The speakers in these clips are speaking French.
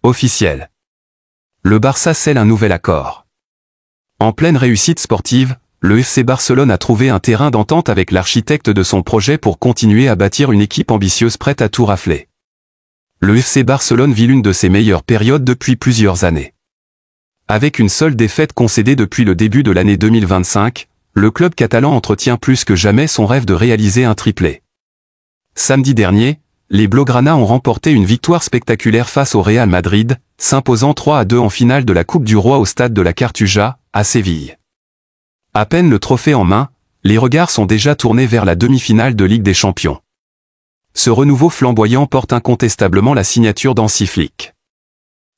Officiel. Le Barça scelle un nouvel accord. En pleine réussite sportive, le FC Barcelone a trouvé un terrain d'entente avec l'architecte de son projet pour continuer à bâtir une équipe ambitieuse prête à tout rafler. Le FC Barcelone vit l'une de ses meilleures périodes depuis plusieurs années. Avec une seule défaite concédée depuis le début de l'année 2025, le club catalan entretient plus que jamais son rêve de réaliser un triplé. Samedi dernier, les Blaugrana ont remporté une victoire spectaculaire face au Real Madrid, s'imposant 3-2 en finale de la Coupe du Roi au stade de la Cartuja, à Séville. À peine le trophée en main, les regards sont déjà tournés vers la demi-finale de Ligue des Champions. Ce renouveau flamboyant porte incontestablement la signature d'Hansi Flick.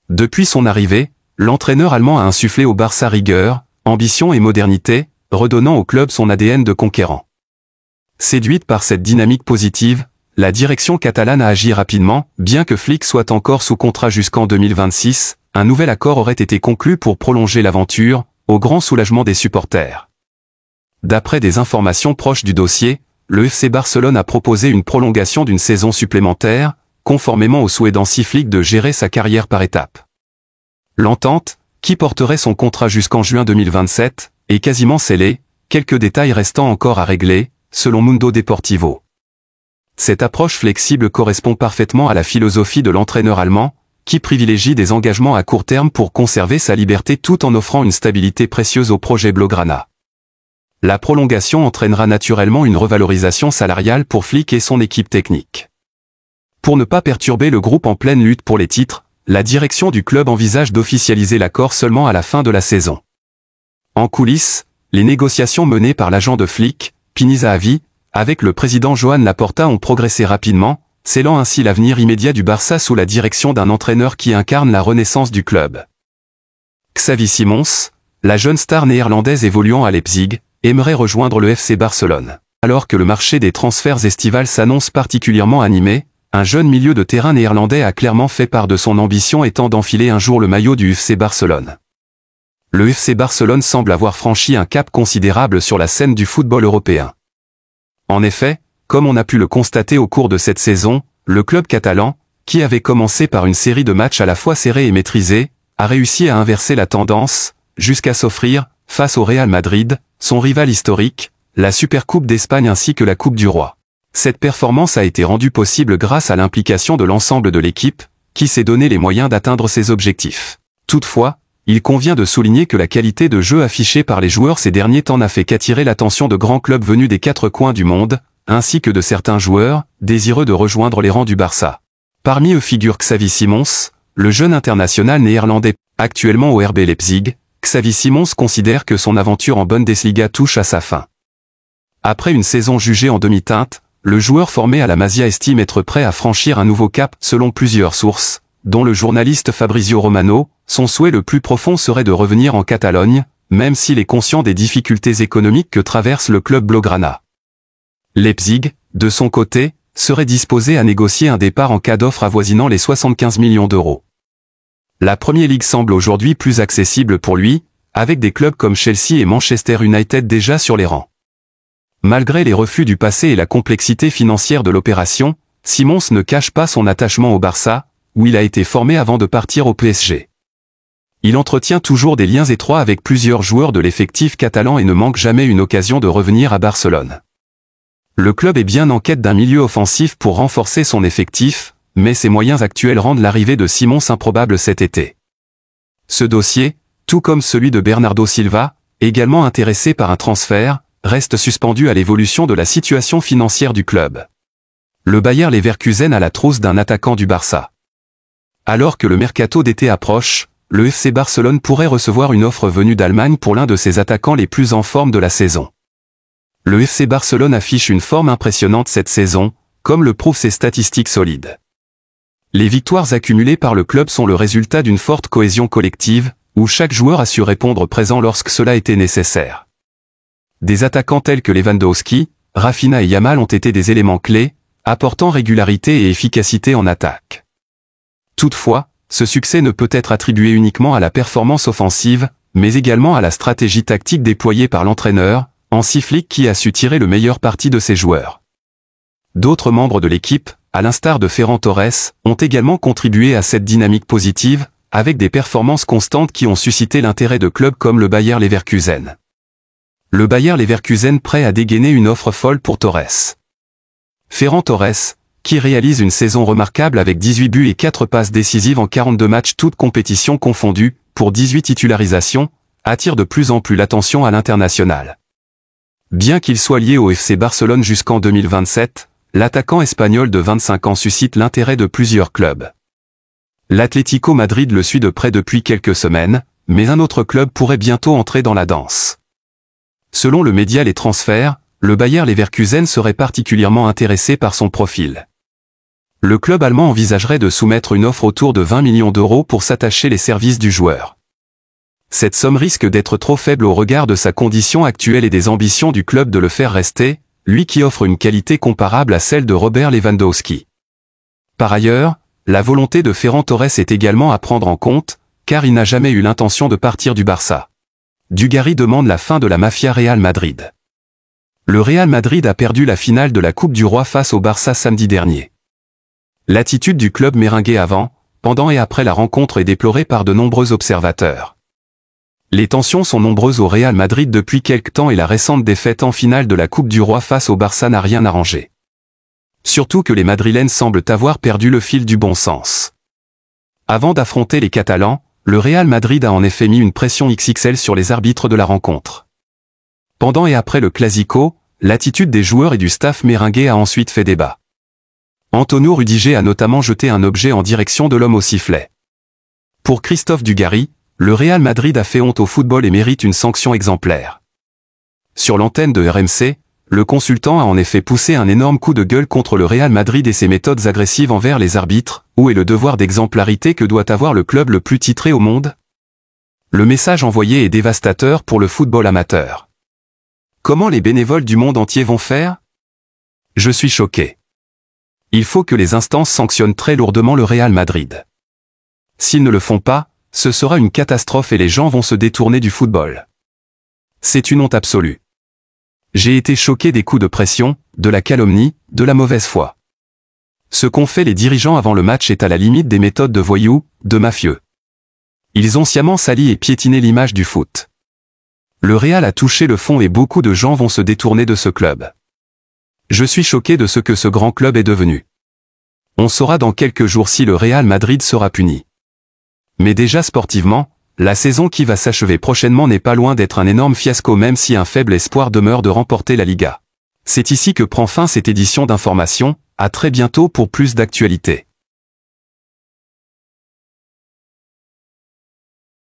Depuis son arrivée, l'entraîneur allemand a insufflé au Barça rigueur, ambition et modernité, redonnant au club son ADN de conquérant. Séduite par cette dynamique positive, la direction catalane a agi rapidement, bien que Flick soit encore sous contrat jusqu'en 2026, un nouvel accord aurait été conclu pour prolonger l'aventure, au grand soulagement des supporters. D'après des informations proches du dossier, le FC Barcelone a proposé une prolongation d'une saison supplémentaire, conformément au souhait d'Hansi Flick de gérer sa carrière par étapes. L'entente, qui porterait son contrat jusqu'en juin 2027, est quasiment scellée, quelques détails restant encore à régler, selon Mundo Deportivo. Cette approche flexible correspond parfaitement à la philosophie de l'entraîneur allemand, qui privilégie des engagements à court terme pour conserver sa liberté tout en offrant une stabilité précieuse au projet Blaugrana. La prolongation entraînera naturellement une revalorisation salariale pour Flick et son équipe technique. Pour ne pas perturber le groupe en pleine lutte pour les titres, la direction du club envisage d'officialiser l'accord seulement à la fin de la saison. En coulisses, les négociations menées par l'agent de Flick, Pini Zahavi, avec le président Joan Laporta ont progressé rapidement, scellant ainsi l'avenir immédiat du Barça sous la direction d'un entraîneur qui incarne la renaissance du club. Xavi Simons, la jeune star néerlandaise évoluant à Leipzig, aimerait rejoindre le FC Barcelone. Alors que le marché des transferts estivales s'annonce particulièrement animé, un jeune milieu de terrain néerlandais a clairement fait part de son ambition étant d'enfiler un jour le maillot du FC Barcelone. Le FC Barcelone semble avoir franchi un cap considérable sur la scène du football européen. En effet, comme on a pu le constater au cours de cette saison, le club catalan, qui avait commencé par une série de matchs à la fois serrés et maîtrisés, a réussi à inverser la tendance, jusqu'à s'offrir, face au Real Madrid, son rival historique, la Supercoupe d'Espagne ainsi que la Coupe du Roi. Cette performance a été rendue possible grâce à l'implication de l'ensemble de l'équipe, qui s'est donné les moyens d'atteindre ses objectifs. Toutefois, il convient de souligner que la qualité de jeu affichée par les joueurs ces derniers temps n'a fait qu'attirer l'attention de grands clubs venus des quatre coins du monde, ainsi que de certains joueurs, désireux de rejoindre les rangs du Barça. Parmi eux figure Xavi Simons, le jeune international néerlandais, actuellement au RB Leipzig. Xavi Simons considère que son aventure en Bundesliga touche à sa fin. Après une saison jugée en demi-teinte, le joueur formé à la Masia estime être prêt à franchir un nouveau cap selon plusieurs sources, dont le journaliste Fabrizio Romano. Son souhait le plus profond serait de revenir en Catalogne, même s'il est conscient des difficultés économiques que traverse le club Blaugrana. Leipzig, de son côté, serait disposé à négocier un départ en cas d'offre avoisinant les 75 millions d'euros. La Premier League semble aujourd'hui plus accessible pour lui, avec des clubs comme Chelsea et Manchester United déjà sur les rangs. Malgré les refus du passé et la complexité financière de l'opération, Simons ne cache pas son attachement au Barça, où il a été formé avant de partir au PSG. Il entretient toujours des liens étroits avec plusieurs joueurs de l'effectif catalan et ne manque jamais une occasion de revenir à Barcelone. Le club est bien en quête d'un milieu offensif pour renforcer son effectif, mais ses moyens actuels rendent l'arrivée de Simons improbable cet été. Ce dossier, tout comme celui de Bernardo Silva, également intéressé par un transfert, reste suspendu à l'évolution de la situation financière du club. Le Bayer Leverkusen a la trousse d'un attaquant du Barça. Alors que le mercato d'été approche, le FC Barcelone pourrait recevoir une offre venue d'Allemagne pour l'un de ses attaquants les plus en forme de la saison. Le FC Barcelone affiche une forme impressionnante cette saison, comme le prouvent ses statistiques solides. Les victoires accumulées par le club sont le résultat d'une forte cohésion collective, où chaque joueur a su répondre présent lorsque cela était nécessaire. Des attaquants tels que Lewandowski, Rafinha et Yamal ont été des éléments clés, apportant régularité et efficacité en attaque. Toutefois, ce succès ne peut être attribué uniquement à la performance offensive, mais également à la stratégie tactique déployée par l'entraîneur, Hansi Flick qui a su tirer le meilleur parti de ses joueurs. D'autres membres de l'équipe, à l'instar de Ferran Torres, ont également contribué à cette dynamique positive, avec des performances constantes qui ont suscité l'intérêt de clubs comme le Bayer Leverkusen. Le Bayer Leverkusen prêt à dégainer une offre folle pour Torres. Ferran Torres, qui réalise une saison remarquable avec 18 buts et 4 passes décisives en 42 matchs toutes compétitions confondues, pour 18 titularisations, attire de plus en plus l'attention à l'international. Bien qu'il soit lié au FC Barcelone jusqu'en 2027, l'attaquant espagnol de 25 ans suscite l'intérêt de plusieurs clubs. L'Atlético Madrid le suit de près depuis quelques semaines, mais un autre club pourrait bientôt entrer dans la danse. Selon le média Les Transferts, le Bayer Leverkusen serait particulièrement intéressé par son profil. Le club allemand envisagerait de soumettre une offre autour de 20 millions d'euros pour s'attacher les services du joueur. Cette somme risque d'être trop faible au regard de sa condition actuelle et des ambitions du club de le faire rester, lui qui offre une qualité comparable à celle de Robert Lewandowski. Par ailleurs, la volonté de Ferran Torres est également à prendre en compte, car il n'a jamais eu l'intention de partir du Barça. Dugarry demande la fin de la mafia Real Madrid. Le Real Madrid a perdu la finale de la Coupe du Roi face au Barça samedi dernier. L'attitude du club merengue avant, pendant et après la rencontre est déplorée par de nombreux observateurs. Les tensions sont nombreuses au Real Madrid depuis quelque temps et la récente défaite en finale de la Coupe du Roi face au Barça n'a rien arrangé. Surtout que les Madrilènes semblent avoir perdu le fil du bon sens. Avant d'affronter les Catalans, le Real Madrid a en effet mis une pression XXL sur les arbitres de la rencontre. Pendant et après le Clasico, l'attitude des joueurs et du staff merengue a ensuite fait débat. Antonio Rudiger a notamment jeté un objet en direction de l'homme au sifflet. Pour Christophe Dugarry, le Real Madrid a fait honte au football et mérite une sanction exemplaire. Sur l'antenne de RMC, le consultant a en effet poussé un énorme coup de gueule contre le Real Madrid et ses méthodes agressives envers les arbitres. Où est le devoir d'exemplarité que doit avoir le club le plus titré au monde? Le message envoyé est dévastateur pour le football amateur. Comment les bénévoles du monde entier vont faire? Je suis choqué. Il faut que les instances sanctionnent très lourdement le Real Madrid. S'ils ne le font pas, ce sera une catastrophe et les gens vont se détourner du football. C'est une honte absolue. J'ai été choqué des coups de pression, de la calomnie, de la mauvaise foi. Ce qu'ont fait les dirigeants avant le match est à la limite des méthodes de voyous, de mafieux. Ils ont sciemment sali et piétiné l'image du foot. Le Real a touché le fond et beaucoup de gens vont se détourner de ce club. Je suis choqué de ce que ce grand club est devenu. On saura dans quelques jours si le Real Madrid sera puni. Mais déjà sportivement, la saison qui va s'achever prochainement n'est pas loin d'être un énorme fiasco même si un faible espoir demeure de remporter la Liga. C'est ici que prend fin cette édition d'information, à très bientôt pour plus d'actualités.